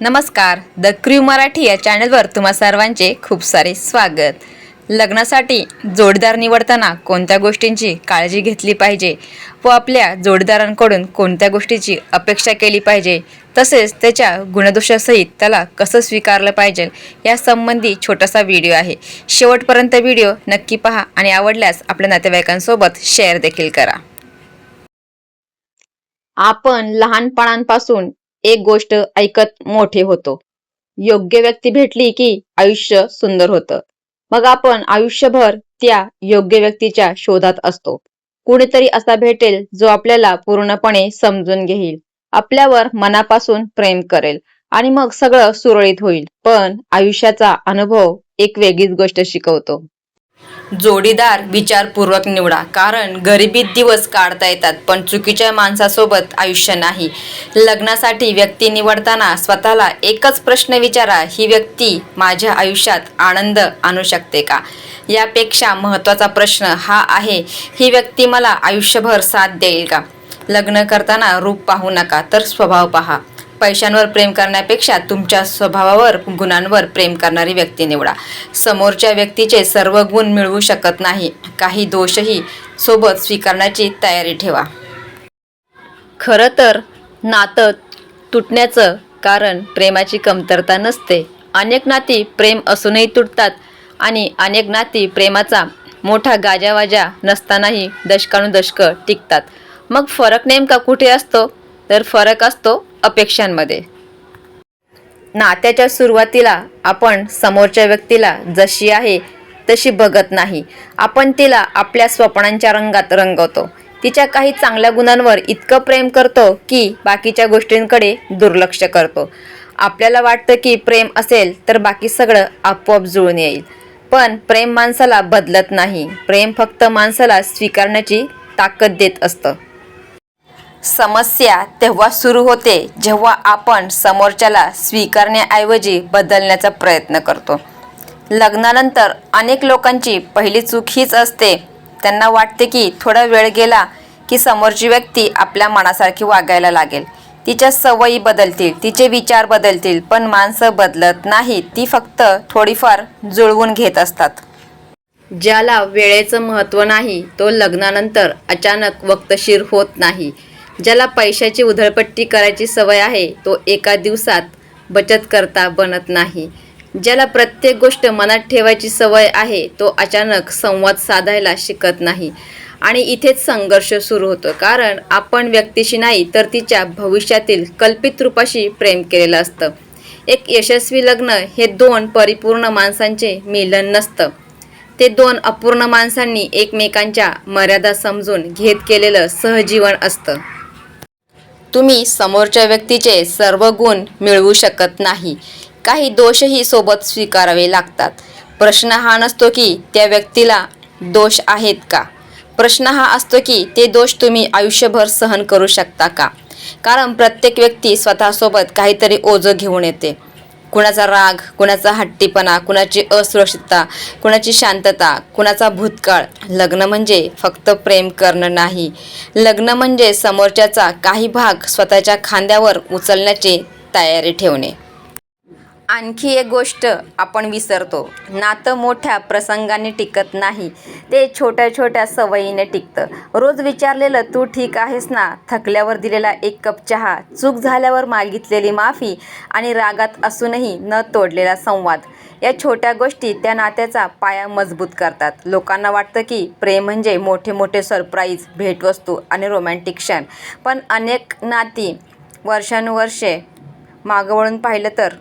नमस्कार. The crew Marathi या चॅनलवर तुम्हा सर्वांचे खूप सारे स्वागत. लग्नासाठी जोडीदार निवडताना कोणत्या गोष्टींची काळजी घेतली पाहिजे व आपल्या जोडीदारांकडून कोणत्या गोष्टीची अपेक्षा केली पाहिजे, तसेच त्याच्या गुणदोषासहित त्याला कसं स्वीकारलं पाहिजे या संबंधी छोटासा व्हिडिओ आहे. शेवटपर्यंत व्हिडिओ नक्की पहा आणि आवडल्यास आपल्या नातेवाईकांसोबत शेअर देखील करा. आपण लहानपणापासून एक गोष्ट ऐकत मोठे होतो. योग्य व्यक्ती भेटली की आयुष्य सुंदर होतं. मग आपण आयुष्यभर त्या योग्य व्यक्तीच्या शोधात असतो. कुणीतरी असा भेटेल जो आपल्याला पूर्णपणे समजून घेईल, आपल्यावर मनापासून प्रेम करेल आणि मग सगळं सुरळीत होईल. पण आयुष्याचा अनुभव एक वेगळीच गोष्ट शिकवतो. जोडीदार विचारपूर्वक निवडा, कारण गरिबीत दिवस काढता येतात पण चुकीच्या माणसासोबत आयुष्य नाही. लग्नासाठी व्यक्ती निवडताना स्वतःला एकच प्रश्न विचारा, ही व्यक्ती माझ्या आयुष्यात आनंद आणू शकते का? यापेक्षा महत्त्वाचा प्रश्न हा आहे, ही व्यक्ती मला आयुष्यभर साथ देईल का? लग्न करताना रूप पाहू नका, तर स्वभाव पहा. पैशांवर प्रेम करण्यापेक्षा तुमच्या स्वभावावर, गुणांवर प्रेम करणारी व्यक्ती निवडा. समोरच्या व्यक्तीचे सर्व गुण मिळवू शकत नाही, काही दोषही सोबत स्वीकारण्याची तयारी ठेवा. खरं तर नातं तुटण्याचं कारण प्रेमाची कमतरता नसते. अनेक नाती प्रेम असूनही तुटतात आणि अनेक नाती प्रेमाचा मोठा गाजावाजा नसतानाही दशकानुदशकं टिकतात. मग फरक नेमका कुठे असतो? तर फरक असतो अपेक्षांमध्ये. नात्याच्या सुरुवातीला आपण समोरच्या व्यक्तीला जशी आहे तशी बघत नाही, आपण तिला आपल्या स्वप्नांच्या रंगात रंगवतो. तिच्या काही चांगल्या गुणांवर इतकं प्रेम करतो की बाकीच्या गोष्टींकडे दुर्लक्ष करतो. आपल्याला वाटतं की प्रेम असेल तर बाकी सगळं आपोआप जुळून येईल, पण प्रेम माणसाला बदलत नाही. प्रेम फक्त माणसाला स्वीकारण्याची ताकद देत असतं. समस्या तेव्हा सुरू होते जेव्हा आपण समोरच्याला स्वीकारण्याऐवजी बदलण्याचा प्रयत्न करतो. लग्नानंतर अनेक लोकांची पहिली चूक हीच असते. त्यांना वाटते की थोडा वेळ गेला की समोरची व्यक्ती आपल्या मनासारखी वागायला लागेल, तिच्या सवयी बदलतील, तिचे विचार बदलतील. पण माणसं बदलत नाहीत, ती फक्त थोडीफार जुळवून घेत असतात. ज्याला वेळेचं महत्त्व नाही तो लग्नानंतर अचानक वक्तशीर होत नाही. ज्याला पैशाची उधळपट्टी करायची सवय आहे तो एका दिवसात बचतकर्ता बनत नाही. ज्याला प्रत्येक गोष्ट मनात ठेवायची सवय आहे तो अचानक संवाद साधायला शिकत नाही. आणि इथेच संघर्ष सुरू होतो, कारण आपण व्यक्तीशी नाही तर तिच्या भविष्यातील कल्पित रूपाशी प्रेम केलेलं असतं. एक यशस्वी लग्न हे दोन परिपूर्ण माणसांचे मिलन नसतं, ते दोन अपूर्ण माणसांनी एकमेकांच्या मर्यादा समजून घेत केलेलं सहजीवन असतं. तुम्ही समोरच्या व्यक्तीचे सर्व गुण मिळवू शकत नाही, काही दोषही सोबत स्वीकारावे लागतात. प्रश्न हा नसतो की त्या व्यक्तीला दोष आहेत का, प्रश्न हा असतो की ते दोष तुम्ही आयुष्यभर सहन करू शकता का? कारण प्रत्येक व्यक्ती स्वतःसोबत काहीतरी ओझं घेऊन येते. कुणाचा राग, कुणाचा हट्टीपणा, कुणाची असुरक्षितता, कुणाची शांतता, कुणाचा भूतकाळ. लग्न म्हणजे फक्त प्रेम करणं नाही, लग्न म्हणजे समोरच्याचा काही भाग स्वतःच्या खांद्यावर उचलण्याची तयारी ठेवणे. आणखी एक गोष्ट आपण विसरतो, नातं मोठ्या प्रसंगांनी टिकत नाही, ते छोट्या छोट्या सवयीने टिकतं. रोज विचारलेलं तू ठीक आहेस ना, थकल्यावर दिलेला एक कप चहा, चूक झाल्यावर मागितलेली माफी आणि रागात असूनही न तोडलेला संवाद. या छोट्या गोष्टी त्या नात्याचा पाया मजबूत करतात. लोकांना वाटतं की प्रेम म्हणजे मोठे मोठे सरप्राईज, भेटवस्तू आणि रोमॅन्टिक क्षण, पण अनेक नाती वर्षानुवर्षे मागं वळून पाहिलं तर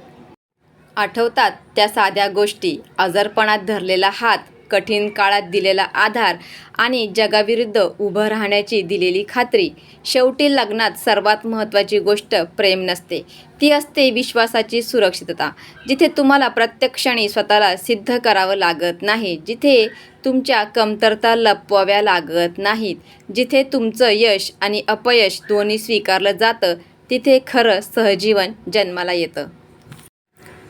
आठवतात त्या साध्या गोष्टी, आजारपणात धरलेला हात, कठीण काळात दिलेला आधार आणि जगाविरुद्ध उभं राहण्याची दिलेली खात्री. शेवटी लग्नात सर्वात महत्त्वाची गोष्ट प्रेम नसते, ती असते विश्वासाची सुरक्षितता. जिथे तुम्हाला प्रत्येक क्षणी स्वतःला सिद्ध करावं लागत नाही, जिथे तुमच्या कमतरता लपवाव्या लागत नाहीत, जिथे तुमचं यश आणि अपयश दोन्ही स्वीकारलं जातं, तिथे खरं सहजीवन जन्माला येतं.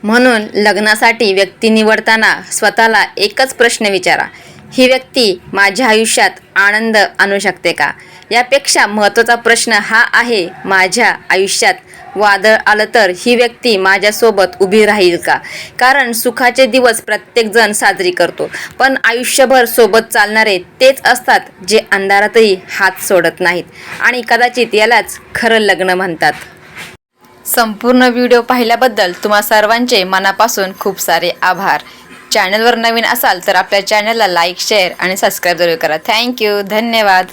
म्हणून लग्नासाठी व्यक्ती निवडताना स्वतःला एकच प्रश्न विचारा, ही व्यक्ती माझ्या आयुष्यात आनंद आणू शकते का? यापेक्षा महत्त्वाचा प्रश्न हा आहे, माझ्या आयुष्यात वादळ आलं तर ही व्यक्ती माझ्यासोबत उभी राहील का? कारण सुखाचे दिवस प्रत्येकजण साजरी करतो, पण आयुष्यभर सोबत चालणारे तेच असतात जे अंधारातही हात सोडत नाहीत. आणि कदाचित यालाच खरं लग्न म्हणतात. संपूर्ण व्हिडिओ पाहिल्याबद्दल तुम्हा सर्वांचे मनापासून खूप सारे आभार. चॅनलवर नवीन असाल तर आपल्या चॅनलला लाईक, शेअर आणि सबस्क्राईब जरूर करा. थँक्यू. धन्यवाद.